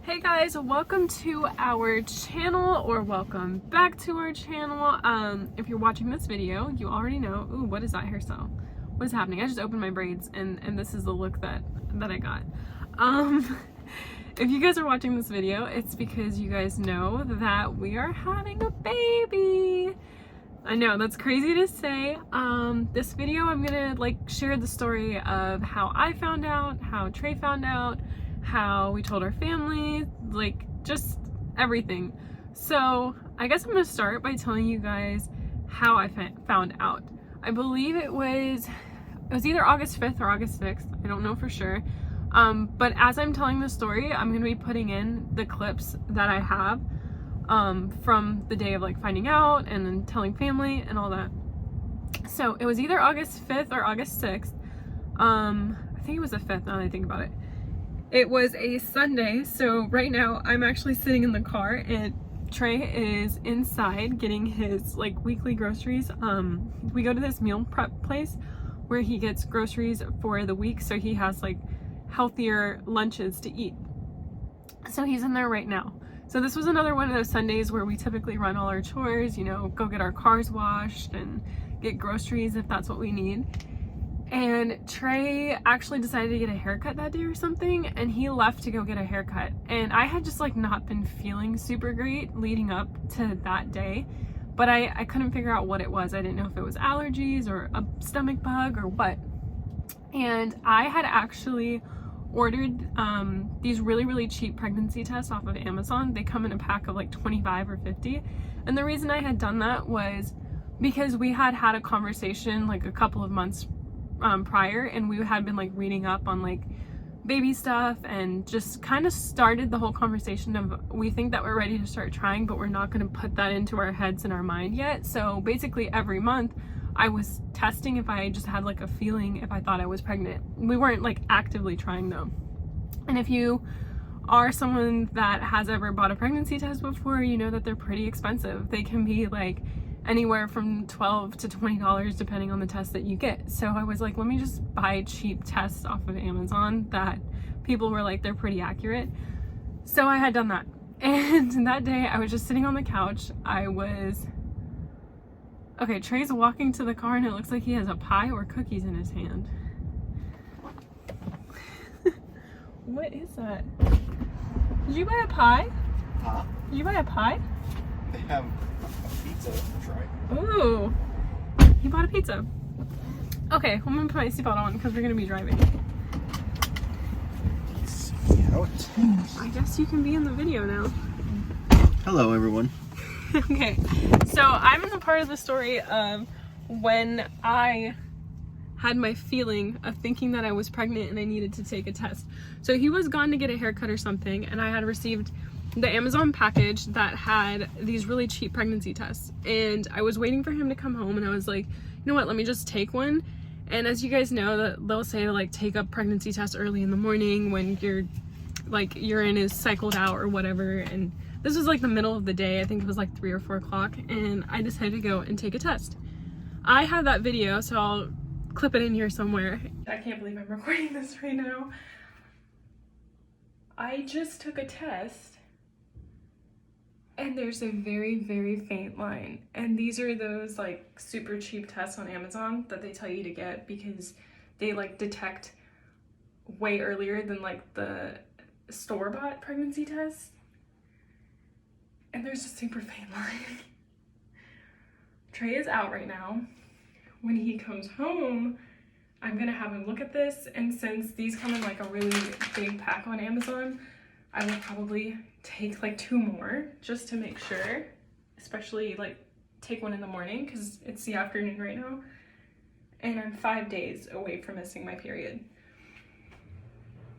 Hey guys, welcome to our channel, or welcome back to our channel. If you're watching this video, you already know. Ooh, what is that hairstyle? What is happening? I just opened my braids and this is the look that I got. If you guys are watching this video, it's because you guys know that we are having a baby. I know, that's crazy to say. This video, I'm gonna share the story of how I found out, how Trey found out, how we told our family, just everything. So I guess I'm gonna start by telling you guys how I found out. I believe it was either August 5th or August 6th. I don't know for sure. But as I'm telling the story, I'm gonna be putting in the clips that I have from the day of finding out and then telling family and all that. So it was either August 5th or August 6th. I think it was the 5th now that I think about it. It was a Sunday, so right now I'm actually sitting in the car and Trey is inside getting his weekly groceries. We go to this meal prep place where he gets groceries for the week, so he has healthier lunches to eat. So he's in there right now. So this was another one of those Sundays where we typically run all our chores, go get our cars washed and get groceries if that's what we need. And Trey actually decided to get a haircut that day or something, and he left to go get a haircut. And I had just not been feeling super great leading up to that day, but I couldn't figure out what it was. I didn't know if it was allergies or a stomach bug or what. And I had actually ordered these really cheap pregnancy tests off of Amazon. They come in a pack of 25 or 50. And the reason I had done that was because we had a conversation a couple of months prior, and we had been reading up on baby stuff and just kind of started the whole conversation of we think that we're ready to start trying, but we're not going to put that into our heads and our mind yet. So basically every month I was testing if I just had a feeling if I thought I was pregnant. We weren't actively trying though. And if you are someone that has ever bought a pregnancy test before, you know that they're pretty expensive. They can be anywhere from $12 to $20 depending on the test that you get. So I was let me just buy cheap tests off of Amazon that people were they're pretty accurate. So I had done that. And that day I was just sitting on the couch. Okay, Trey's walking to the car and it looks like he has a pie or cookies in his hand. What is that? Did you buy a pie? Huh? Did you buy a pie? They have pizza to try. Ooh, he bought a pizza. Okay, I'm gonna put my seatbelt on because we're gonna be driving. I guess you can be in the video now. Hello, everyone. Okay, so I'm in the part of the story of when I had my feeling of thinking that I was pregnant and I needed to take a test. So he was gone to get a haircut or something, and I had received the Amazon package that had these really cheap pregnancy tests, and I was waiting for him to come home, and I was like, you know what, let me just take one. And as you guys know, that they'll say to take a pregnancy test early in the morning when your urine is cycled out or whatever. And this was the middle of the day. I think it was 3 or 4 o'clock, and I decided to go and take a test. I have that video, so I'll clip it in here somewhere. I can't believe I'm recording this right now. I just took a test, and there's a very faint line. And these are those super cheap tests on Amazon that they tell you to get because they detect way earlier than the store-bought pregnancy tests. And there's a super faint line. Trey is out right now. When he comes home, I'm gonna have him look at this, and since these come in a really big pack on Amazon, I will probably take 2 more just to make sure, especially take one in the morning because it's the afternoon right now, and I'm 5 days away from missing my period.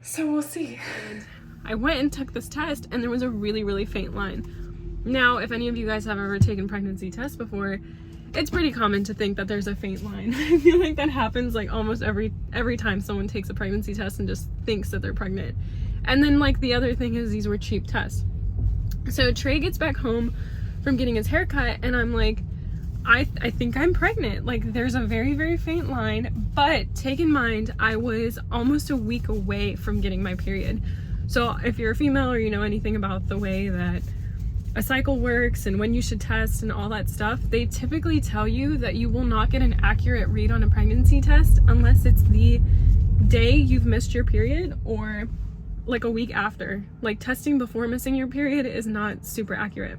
So we'll see. And I went and took this test, and there was a really faint line. Now, if any of you guys have ever taken pregnancy tests before, it's pretty common to think that there's a faint line. I feel like that happens almost every time someone takes a pregnancy test and just thinks that they're pregnant. And then the other thing is these were cheap tests. So Trey gets back home from getting his haircut, and I'm I think I'm pregnant. There's a very faint line, but take in mind I was almost a week away from getting my period. So if you're a female or you know anything about the way that a cycle works and when you should test and all that stuff, they typically tell you that you will not get an accurate read on a pregnancy test unless it's the day you've missed your period or like a week after. Like testing before missing your period is not super accurate.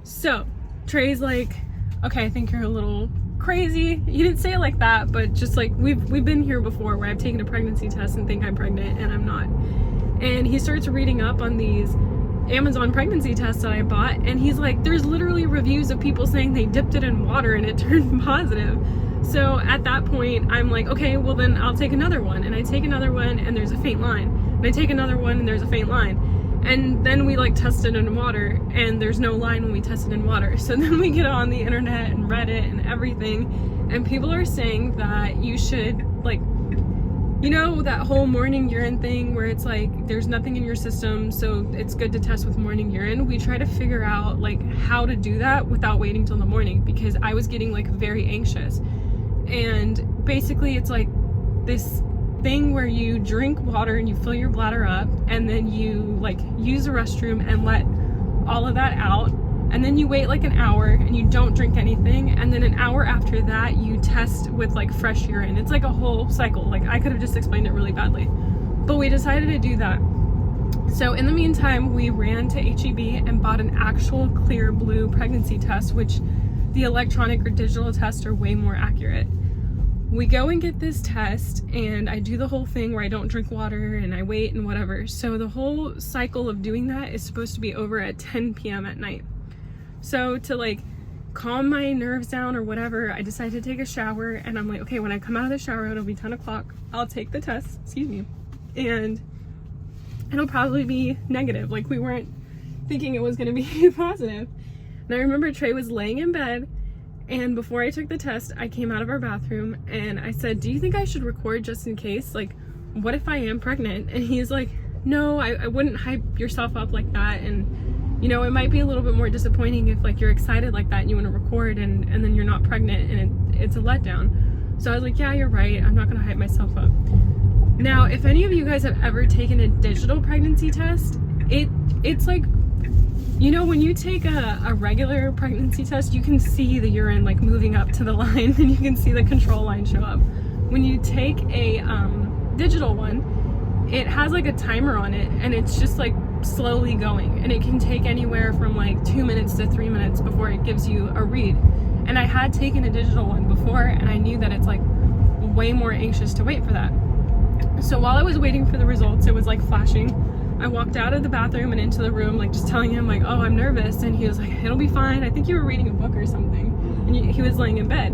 So Trey's like, okay, I think you're a little crazy. You didn't say it like that, but just like we've been here before where I've taken a pregnancy test and think I'm pregnant and I'm not. And he starts reading up on these Amazon pregnancy tests that I bought, and he's like, there's literally reviews of people saying they dipped it in water and it turned positive. So at that point I'm like, okay, well then I'll take another one. And I take another one and there's a faint line, and I take another one and there's a faint line. And then we like test it in water and there's no line when we test it in water. So then we get on the internet and Reddit and everything, and people are saying that you should, like, you know, that whole morning urine thing where it's like there's nothing in your system, so it's good to test with morning urine. We try to figure out like how to do that without waiting till the morning, because I was getting like very anxious. And basically it's like this thing where you drink water and you fill your bladder up, and then you like use the restroom and let all of that out, and then you wait like an hour and you don't drink anything, and then an hour after that you test with like fresh urine. It's like a whole cycle. Like I could have just explained it really badly, but we decided to do that. So in the meantime we ran to HEB and bought an actual clear blue pregnancy test, which the electronic or digital tests are way more accurate. We go and get this test, and I do the whole thing where I don't drink water and I wait and whatever. So the whole cycle of doing that is supposed to be over at 10 p.m. at night. So to like calm my nerves down or whatever, I decided to take a shower, and I'm like, okay, when I come out of the shower, it'll be 10 o'clock. I'll take the test, excuse me, and it'll probably be negative. Like we weren't thinking it was gonna be positive. And I remember Trey was laying in bed, and before I took the test, I came out of our bathroom and I said, do you think I should record just in case? Like, what if I am pregnant? And he's like, no, I wouldn't hype yourself up like that. And, you know, it might be a little bit more disappointing if like you're excited like that and you want to record and then you're not pregnant, and it's a letdown. So I was like, yeah, you're right. I'm not going to hype myself up. Now, if any of you guys have ever taken a digital pregnancy test, it's like, you know, when you take a regular pregnancy test, you can see the urine like moving up to the line and you can see the control line show up. When you take a digital one, it has like a timer on it, and it's just like slowly going, and it can take anywhere from like 2 minutes to 3 minutes before it gives you a read. And I had taken a digital one before, and I knew that it's like way more anxious to wait for that. So while I was waiting for the results, it was like flashing. I walked out of the bathroom and into the room, like just telling him like, oh, I'm nervous. And he was like, it'll be fine. I think you were reading a book or something. And he was laying in bed.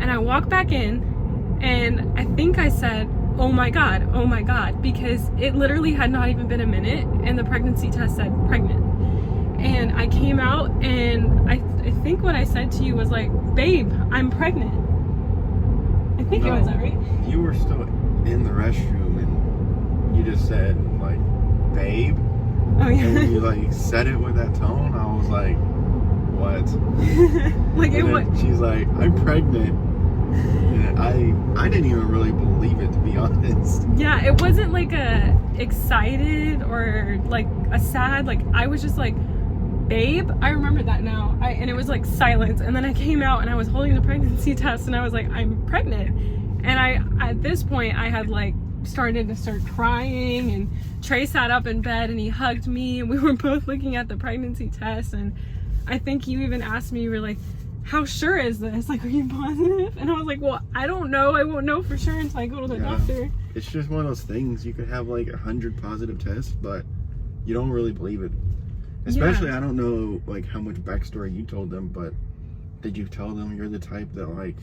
And I walked back in, and I think I said, oh my God, because it literally had not even been a minute and the pregnancy test said pregnant. And I came out, and I think what I said to you was like, babe, I'm pregnant. I think it was that, right? You were still in the restroom and you just said like, babe. Oh yeah. And when you like said it with that tone, I was like, what? Like it was. She's like, I'm pregnant. And I didn't even really believe it, to be honest. Yeah, it wasn't like a excited or like a sad, like I was just like, babe, I remember that now. And it was like silence, and then I came out and I was holding the pregnancy test and I was like, I'm pregnant. And at this point I had like started to start crying, and Trey sat up in bed and he hugged me, and we were both looking at the pregnancy test. And I think you even asked me, you were like, how sure is this? Like, are you positive? And I was like, well, I don't know. I won't know for sure until I go to the doctor. It's just one of those things. You could have like 100 positive tests, but you don't really believe it. Especially, I don't know like how much backstory you told them, but did you tell them you're the type that like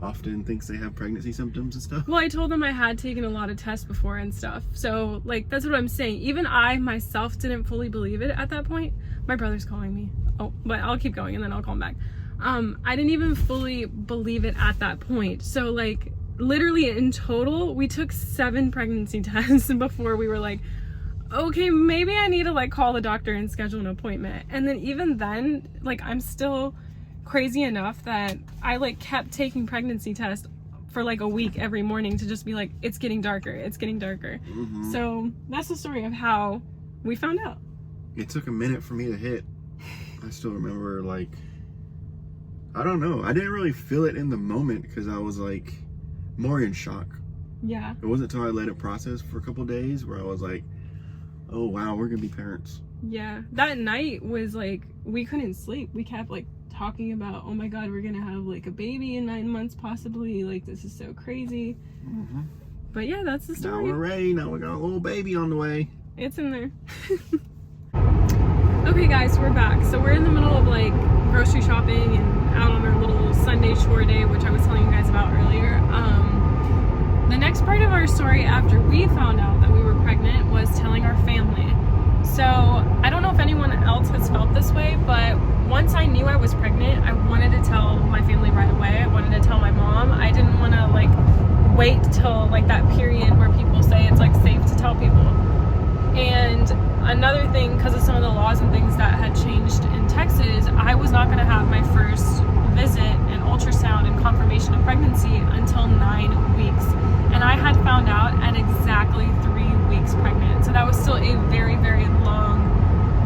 often thinks they have pregnancy symptoms and stuff? Well, I told them I had taken a lot of tests before and stuff. So like, that's what I'm saying. Even I myself didn't fully believe it at that point. My brother's calling me. Oh, but I'll keep going and then I'll call him back. I didn't even fully believe it at that point. So like literally in total, we took 7 pregnancy tests before we were like, okay, maybe I need to like call the doctor and schedule an appointment. And then even then, like I'm still crazy enough that I like kept taking pregnancy tests for like a week every morning to just be like, it's getting darker, it's getting darker. Mm-hmm. So that's the story of how we found out. It took a minute for me to hit. I still remember, like, I don't know. I didn't really feel it in the moment because I was like more in shock. Yeah. It wasn't until I let it process for a couple days where I was like, oh wow, we're gonna be parents. Yeah. That night was like, we couldn't sleep. We kept like talking about, oh my God, we're gonna have like a baby in 9 months possibly. Like, this is so crazy. Mm-hmm. But yeah, that's the Now story. we're ready. Now we got a little baby on the way. It's in there. Okay guys, we're back. So we're in the middle of like grocery shopping and out on our little Sunday chore day, which I was telling you guys about earlier. The next part of our story after we found out that we were pregnant was telling our family. So I don't know if anyone else has felt this way, but once I knew I was pregnant, I wanted to tell my family right away. I wanted to tell my mom. I didn't want to like wait till like that period where people say it's like safe to tell people. And another thing, because of some of the laws and things that had changed in Texas, I was not going to have my first visit and ultrasound and confirmation of pregnancy until 9 weeks. And I had found out at exactly 3 weeks pregnant. So that was still a very, very long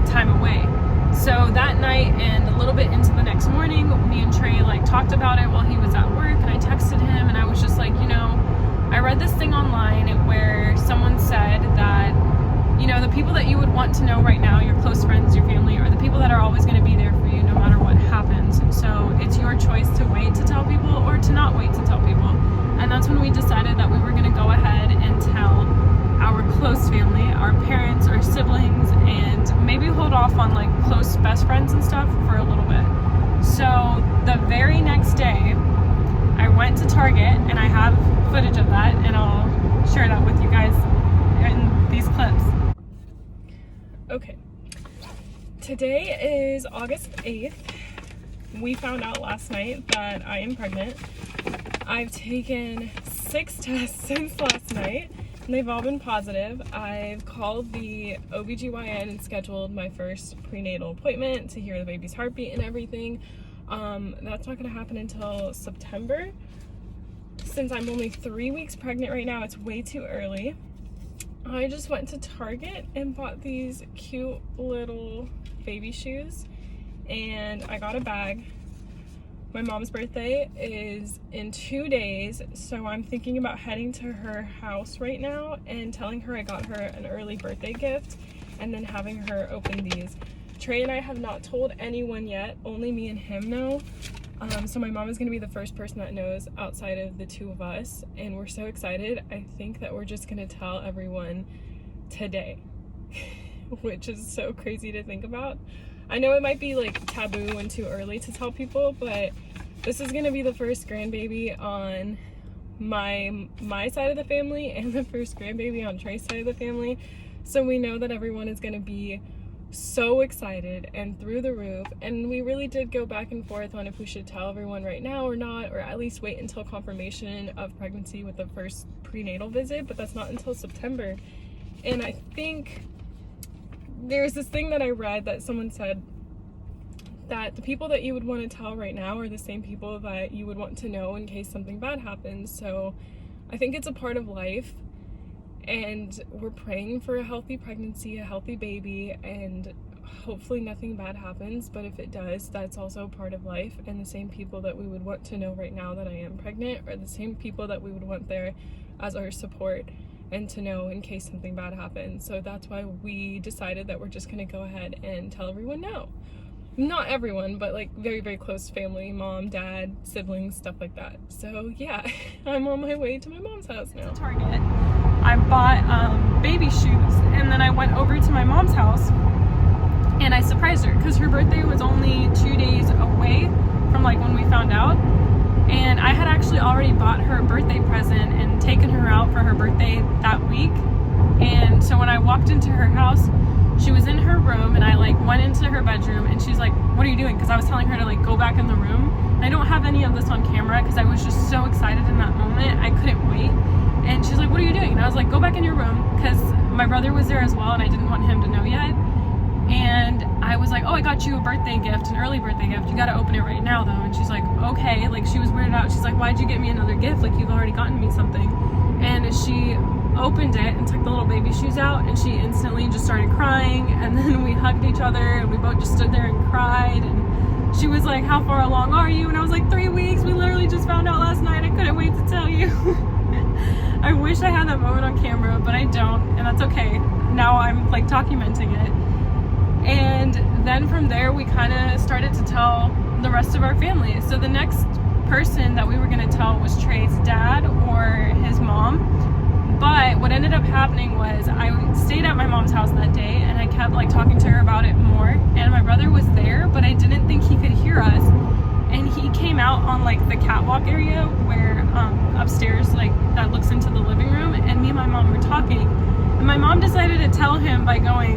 time away. So that night and a little bit into the next morning, me and Trey like talked about it while he was at work, and I texted him and I was just like, you know, I read this thing online where someone said that, you know, the people that you would want to know right now, your close friends, your family, are the people that are always going to be there for you no matter what happens. So it's your choice to wait to tell people or to not wait to tell people. And that's when we decided that we were going to go ahead and tell our close family, our parents, our siblings, and maybe hold off on like close best friends and stuff for a little bit. So the very next day, I went to Target, and I have footage of that, and I'll share that with you guys in these clips. Okay, today is August 8th. We found out last night that I am pregnant. I've taken 6 tests since last night, and they've all been positive. I've called the OBGYN and scheduled my first prenatal appointment to hear the baby's heartbeat and everything. That's not gonna happen until September. Since I'm only 3 weeks pregnant right now, it's way too early. I just went to Target and bought these cute little baby shoes, and I got a bag. My mom's birthday is in 2 days, so I'm thinking about heading to her house right now and telling her I got her an early birthday gift, and then having her open these. Trey and I have not told anyone yet, only me and him know. So my mom is going to be the first person that knows outside of the two of us, and we're so excited. I think that we're just going to tell everyone today, which is so crazy to think about. I know it might be like taboo and too early to tell people, but this is going to be the first grandbaby on my side of the family and the first grandbaby on Trey's side of the family. So we know that everyone is going to be so excited and through the roof, and we really did go back and forth on if we should tell everyone right now or not, or at least wait until confirmation of pregnancy with the first prenatal visit, but that's not until September. And I think there's this thing that I read that someone said that the people that you would want to tell right now are the same people that you would want to know in case something bad happens. So I think it's a part of life, and we're praying for a healthy pregnancy, a healthy baby, and hopefully nothing bad happens. But if it does, that's also part of life. And the same people that we would want to know right now that I am pregnant are the same people that we would want there as our support and to know in case something bad happens. So that's why we decided that we're just going to go ahead and tell everyone now. Not everyone, but like very, very close family, mom, dad, siblings, stuff like that. So yeah, I'm on my way to my mom's house now. Target. I bought baby shoes, and then I went over to my mom's house and I surprised her because her birthday was only 2 days away from like when we found out, and I had actually already bought her a birthday present and taken her out for her birthday that week. And so when I walked into her house, she was in her room, and I like went into her bedroom, and she's like, what are you doing? Because I was telling her to like go back in the room. And I don't have any of this on camera because I was just so excited in that moment. I couldn't wait. And she's like, what are you doing? And I was like, go back in your room, because my brother was there as well, and I didn't want him to know yet. And I was like, oh, I got you a birthday gift, an early birthday gift. You got to open it right now, though. And she's like, okay. Like, she was weirded out. She's like, why'd you get me another gift? Like, you've already gotten me something. And she opened it and took the little baby shoes out, and she instantly just started crying. And then we hugged each other, and we both just stood there and cried. And she was like, how far along are you? And I was like, 3 weeks. We literally just found out last night. I couldn't wait to tell you. I wish I had that moment on camera, but I don't, and that's okay. Now I'm like documenting it. And then from there, we kind of started to tell the rest of our family. So the next person that we were going to tell was Trey's dad or his mom. But what ended up happening was I stayed at my mom's house that day, and I kept like talking to her about it more. And my brother was there, but I didn't think he could hear us. And he came out on like the catwalk area where upstairs, like that looks into the living room, and me and my mom were talking. And my mom decided to tell him by going,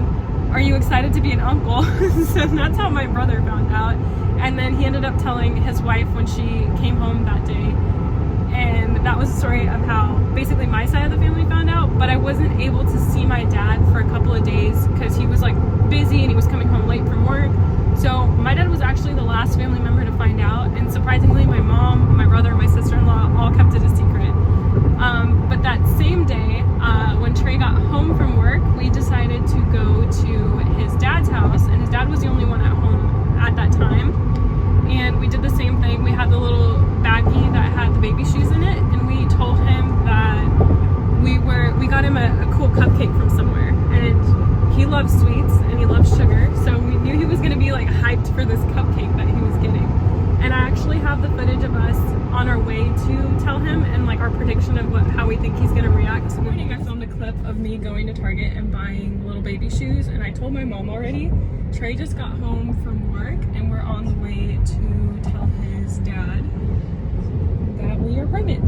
are you excited to be an uncle? So that's how my brother found out. And then he ended up telling his wife when she came home that day. And that was the story of how basically my side of the family found out. But I wasn't able to see my dad for a couple of days because he was like busy and he was coming home late from work. So my dad was actually the last family member to find out. And surprisingly, my mom, my brother, and my sister-in-law all kept it a secret. But that same day, when Trey got home from work, we decided to go to his dad's house, and his dad was the only one at home at that time. And we did the same thing. We had the little baggie that had the baby shoes in it, and we told him that we got him a cool cupcake from somewhere. And he loves sweets and he loves sugar, so we knew he was going to be like hyped for this cupcake that he was getting. And I actually have the footage of us on our way to tell him and like our prediction of how we think he's going to react. This morning I filmed a clip of me going to Target and buying little baby shoes, and I told my mom already. Trey just got home from work and we're on the way to tell his dad that we are pregnant.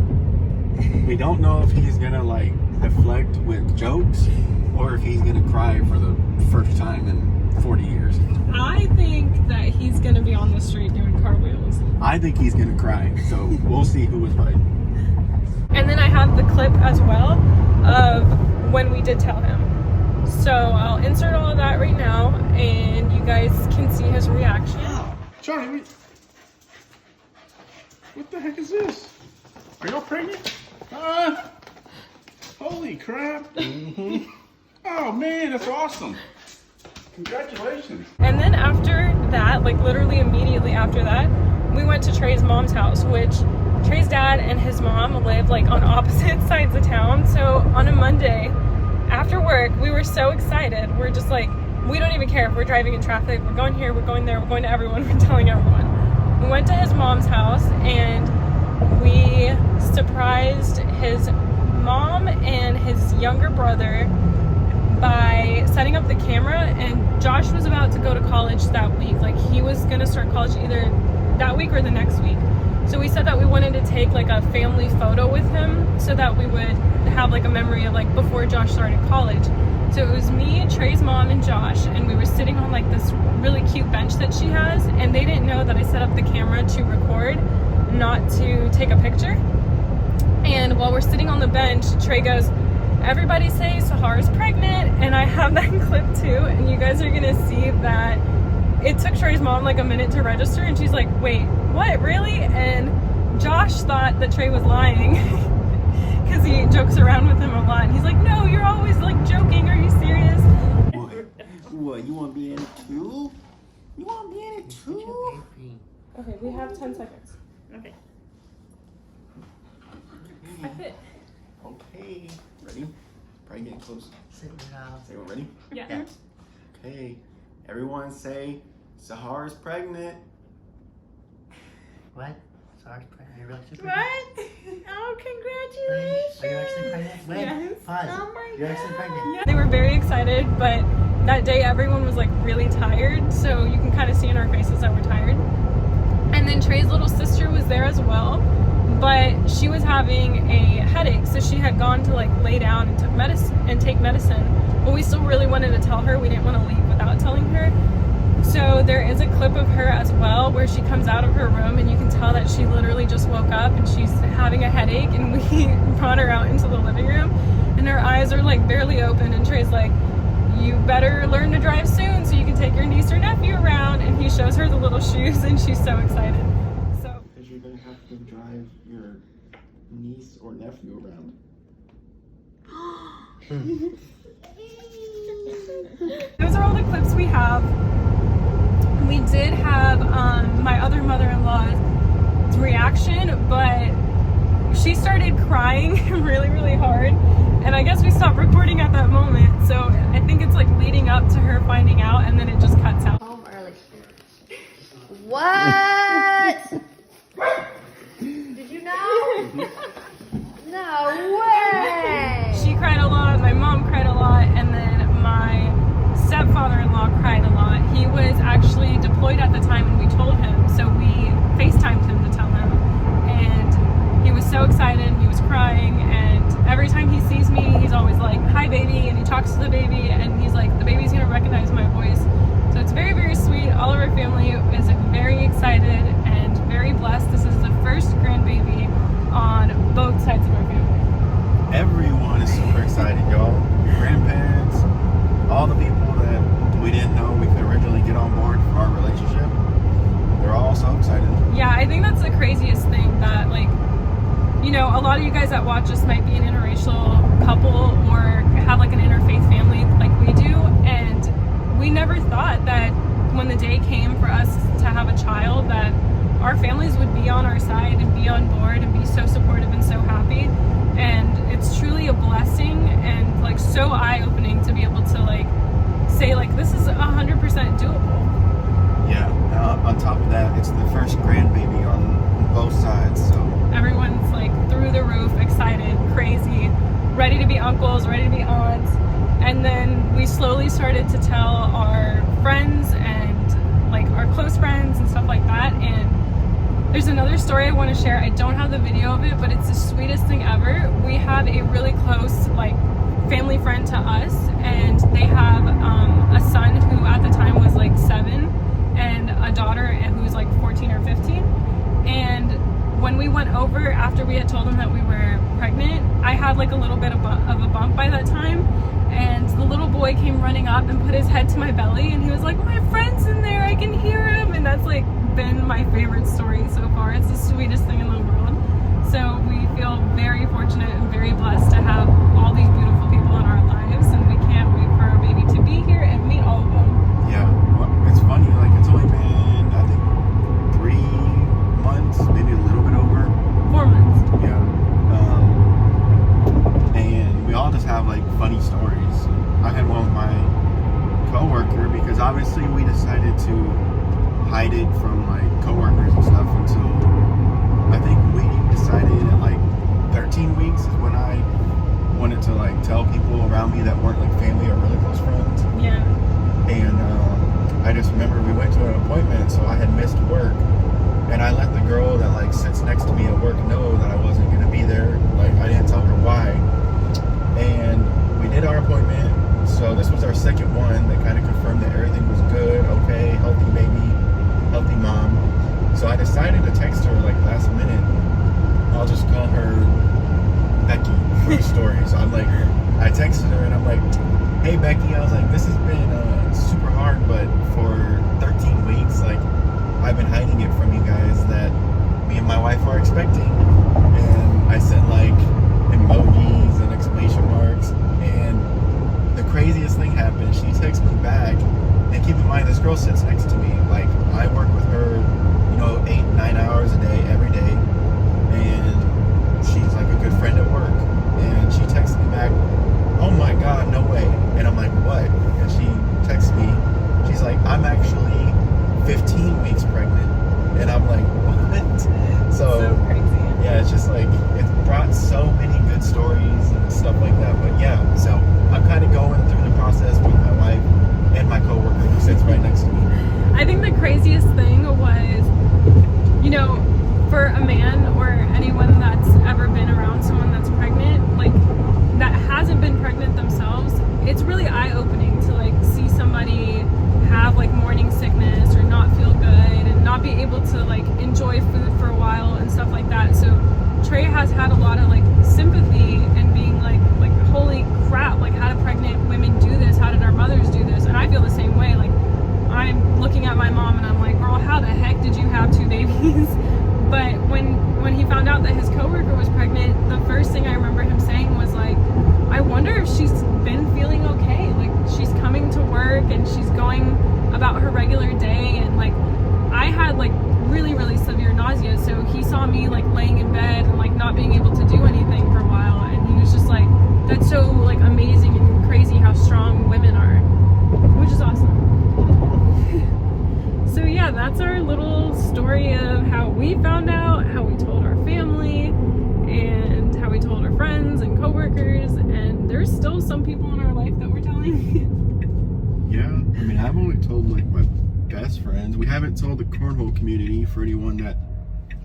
We don't know if he's gonna like deflect with jokes or if he's gonna cry for the first time in 40 years. I think that he's going to be on the street doing cartwheels. I think he's gonna cry, so we'll see who was right. And then I have the clip as well of when we did tell him. So I'll insert all of that right now, and you guys can see his reaction. Johnny, what the heck is this? Are y'all pregnant? Holy crap. Oh man, that's awesome. Congratulations. And then after that, like literally immediately after that, we went to Trey's mom's house, which Trey's dad and his mom live like on opposite sides of town. So on a Monday after work, we were so excited. We're just like, we don't even care if we're driving in traffic. We're going here, we're going there, we're going to everyone, we're telling everyone. We went to his mom's house and we surprised his mom and his younger brother by setting up the camera. And Josh was about to go to college that week. Like he was gonna start college either that week or the next week. So we said that we wanted to take like a family photo with him so that we would have like a memory of like before Josh started college. So it was me, Trey's mom, and Josh, and we were sitting on like this really cute bench that she has, and they didn't know that I set up the camera to record, not to take a picture. And while we're sitting on the bench, Trey goes, everybody say Sahara's pregnant, and I have that clip too, and you guys are gonna see that it took Trey's mom like a minute to register, and she's like, wait, what, really? And Josh thought that Trey was lying because he jokes around with him a lot, and he's like, no, you're always like joking, are you serious? What, you want to be in it too? You want to be in it too? Okay, we have 10 seconds. Okay. I fit. Okay, ready? Probably getting close. Sit down. Say we're ready? Yeah. Okay, everyone say Sahara's pregnant. What? Sorry, pregnant. Are you really super What? Oh, congratulations. Are you actually pregnant? Wait, Yes. pause. Oh my You're actually pregnant. Yeah. They were very excited, but that day everyone was like really tired, so you can kind of see in our faces that we're tired. And then Trey's little sister was there as well, but she was having a headache, so she had gone to like lay down and take medicine. But we still really wanted to tell her. We didn't want to leave without telling her. So there is a clip of her as well where she comes out of her room and you can tell that she literally just woke up and she's having a headache, and we brought her out into the living room and her eyes are like barely open, and Trey's like, you better learn to drive soon so you can take your niece or nephew around. And he shows her the little shoes and she's so excited. So Because you're going to have to drive your niece or nephew around. those are all the clips we have. We did have my other mother-in-law's reaction, but she started crying really, really hard. And I guess we stopped recording at that moment. So I think it's like leading up to her finding out and then it just cuts out. Home early. What? Did you know? No way. She cried a lot, my mom cried a lot, and then my stepfather-in-law cried a lot. He was actually deployed at the time when we told him, so we FaceTimed him to tell him. And he was so excited, he was crying, and every time he sees me, he's always like, "Hi baby," and he talks to the baby, and he's like, the baby's gonna recognize my voice. So it's very, very sweet. All of our family is very excited and very blessed. This is the first grandbaby on both sides of our family. Everyone is super excited, y'all. Your grandparents, all the people that we didn't know we could originally get on board for our relationship, they're all so excited. Yeah, I think that's the craziest thing that, like, you know, a lot of you guys that watch us might be an interracial couple or have like an interfaith family like we do, and we never thought that when the day came for us to have a child that our families would be on our side and be on board and be so supportive and so happy. And it's truly a blessing and like so eye-opening to be able to like say like this is 100% doable. Yeah, on top of that, it's the first grandbaby on both sides, so everyone's like through the roof, excited, crazy, ready to be uncles, ready to be aunts. And then we slowly started to tell our friends and like our close friends and stuff like that. And there's another story I want to share. I don't have the video of it, but it's the sweetest thing ever. We have a really close like family friend to us, and they have a son who at the time was like 7 and a daughter who's like 14 or 15. And when we went over after we had told them that we were pregnant, I had like a little bit of a bump by that time, and the little boy came running up and put his head to my belly, and he was like, "My friend's in there, I can hear him." And that's like been my favorite story so far. It's the sweetest thing in the world. So we feel very fortunate and very blessed to have all these beautiful people in our lives, and we can't wait for our baby to be here and meet all of them. yeah, well, it's funny, like it's only been, I think, 3 months, maybe a little bit over. 4 months. Yeah. And we all just have like funny stories. I had one with my coworker because obviously we decided to hide it from like coworkers and stuff until I think we decided at like 13 weeks is when I wanted to like tell people around me that weren't like family or really close friends. Yeah. And I just remember we went to an appointment, so I had missed work, and I let the girl that like sits next to me at work know that I wasn't gonna be there. Like I didn't tell her why. And we did our appointment. So this was our second one that kind of confirmed that everything was good, okay, healthy baby, healthy mom. So I decided to text her like last minute. I'll just call her Becky for the story. So I'm like, I texted her and I'm like, "Hey Becky," I was like, "This has been super hard, but for 13 weeks, like I've been hiding it from you guys that me and my wife are expecting." And I sent like emojis and exclamation marks, and the craziest thing happened. She texted me back, and keep in mind this girl sits next to me. Like I work with her, you know, 8-9 hours a day every day, and she's like a good friend at work. And she texted me back, "Oh my god, no way." And I'm like, "What?" And she texts me, she's like, "I'm actually 15 weeks pregnant." And I'm like, "What?" So crazy. yeah, it's just like it brought so many good stories and stuff like that. But yeah, so I'm kind of going through the process with my wife and my coworker who sits right next to me. I think the craziest thing was, you know, for a man or anyone that's ever been around someone that's pregnant, like that hasn't been pregnant themselves, it's really eye-opening to like see somebody have like morning sickness or not feel good and not be able to like enjoy food for a while about her regular day, and like I had like really, really severe nausea, so he saw me like laying in bed and like not being able to do anything for a while, and he was just like, that's so like amazing and crazy how strong women are, which is awesome. So yeah, that's our little story of how we found out, how we told our family, and how we told our friends and coworkers, and there's still some people in our life that we're telling. Yeah, I mean, I've only told like my best friends. We haven't told the cornhole community for anyone that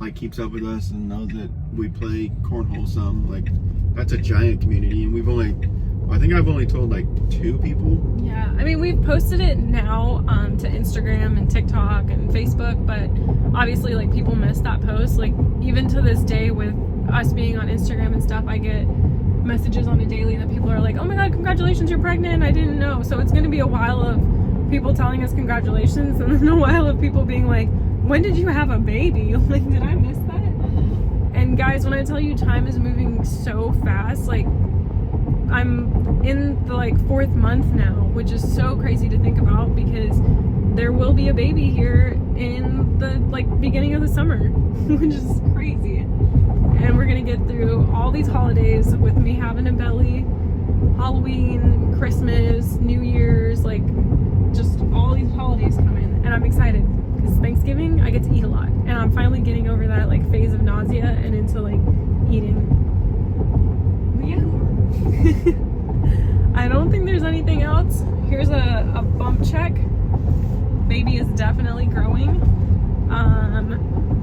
like keeps up with us and knows that we play cornhole some. Like, that's a giant community, and I think I've only told like 2 people. Yeah, I mean, we've posted it now to Instagram and TikTok and Facebook, but obviously like people miss that post. Like even to this day with us being on Instagram and stuff, I get messages on a daily that people are like, oh my god, congratulations, you're pregnant, I didn't know. So it's going to be a while of people telling us congratulations, and then a while of people being like, when did you have a baby? Like, did I miss that? And guys, when I tell you time is moving so fast, like I'm in the like 4th month now, which is so crazy to think about, because there will be a baby here in the like beginning of the summer, which is crazy. And we're gonna get through all these holidays with me having a belly, Halloween, Christmas, New Year's, like just all these holidays coming, and I'm excited because Thanksgiving I get to eat a lot, and I'm finally getting over that like phase of nausea and into like eating. But yeah. I don't think there's anything else. Here's a bump check. Baby is definitely growing.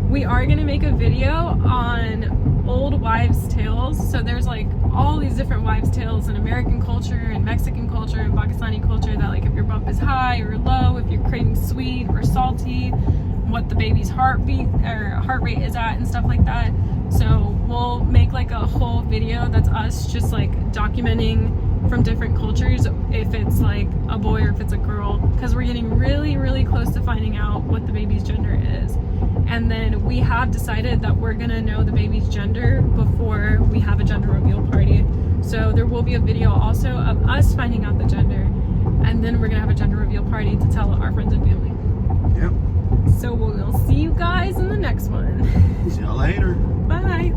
We are gonna make a video on old wives' tales. So there's like all these different wives' tales in American culture and Mexican culture and Pakistani culture, that like if your bump is high or low, if you're craving sweet or salty, what the baby's heartbeat or heart rate is at and stuff like that. So we'll make like a whole video that's us just like documenting from different cultures, if it's like a boy or if it's a girl, because we're getting really, really close to finding out what the baby's gender is. And then we have decided that we're gonna know the baby's gender before we have a gender reveal party. So there will be a video also of us finding out the gender, and then we're gonna have a gender reveal party to tell our friends and family. Yep. So we'll see you guys in the next one. See y'all later. Bye.